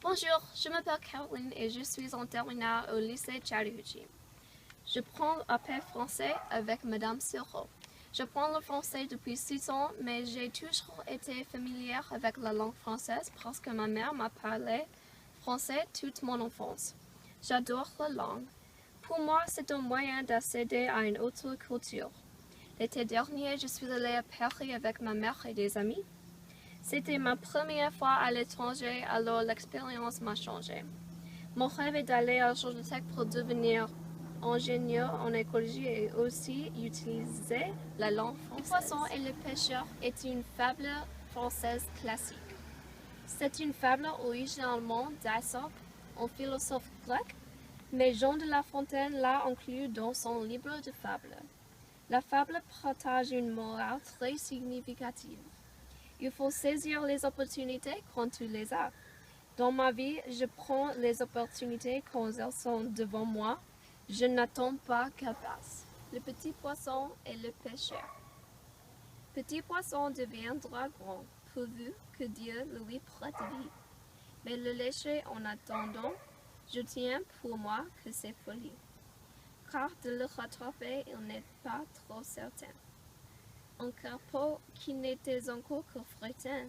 Bonjour, je m'appelle Caroline et je suis en terminale au lycée Chattahoochee. Je prends AP français avec Madame Siro. J'apprends le français depuis 6 ans, mais j'ai toujours été familière avec la langue française parce que ma mère m'a parlé français toute mon enfance. J'adore la langue. Pour moi, c'est un moyen d'accéder à une autre culture. L'été dernier, je suis allée à Paris avec ma mère et des amis. C'était ma première fois à l'étranger, alors l'expérience m'a changé. Mon rêve est d'aller à Georgia Tech pour devenir ingénieur en écologie et aussi utiliser la langue française. Le poisson et le pêcheur est une fable française classique. C'est une fable originalement d'Aesop, un philosophe grec, mais Jean de La Fontaine l'a inclus dans son livre de fables. La fable partage une morale très significative. Il faut saisir les opportunités quand tu les as. Dans ma vie, je prends les opportunités quand elles sont devant moi. Je n'attends pas qu'elles passent. Le petit poisson et le pêcheur. Petit poisson deviendra grand, pourvu que Dieu lui prête vie. Mais le lécher en attendant, je tiens pour moi que c'est folie. Car de le rattraper, il n'est pas trop certain. Un crapaud qui n'était encore que fretin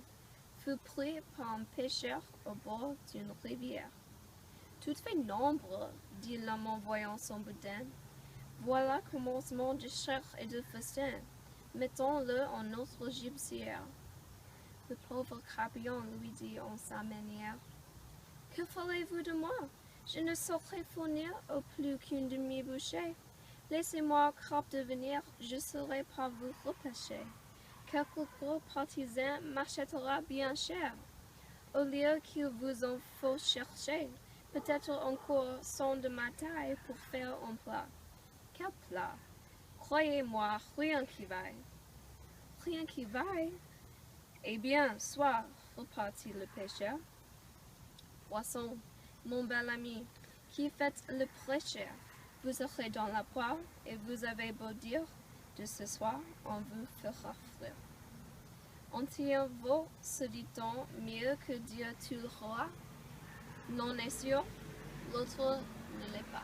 fut pris par un pêcheur au bord d'une rivière. Tout fait nombre, dit l'homme en voyant son boudin. Voilà commencement de chair et de festin. Mettons-le en notre gibecière. Le pauvre crapillon lui dit en sa manière. Que ferez-vous de moi? Je ne saurais fournir au plus qu'une demi-bouchée. Laissez-moi crabe devenir, je serai par vous repêché. Quelque gros partisan m'achètera bien cher. Au lieu qu'il vous en faut chercher, peut-être encore son de ma taille pour faire un plat. Quel plat? Croyez-moi, rien qui vaille. Rien qui vaille? Eh bien, soit, repartit le pêcheur. Poisson, mon bel ami, qui faites le prêcheur, vous serez dans la poire, et vous avez beau dire, de ce soir, on vous fera frire. Un tien vaut, se dit-on, mieux que Dieu tout le roi. L'un est sûr, l'autre ne l'est pas.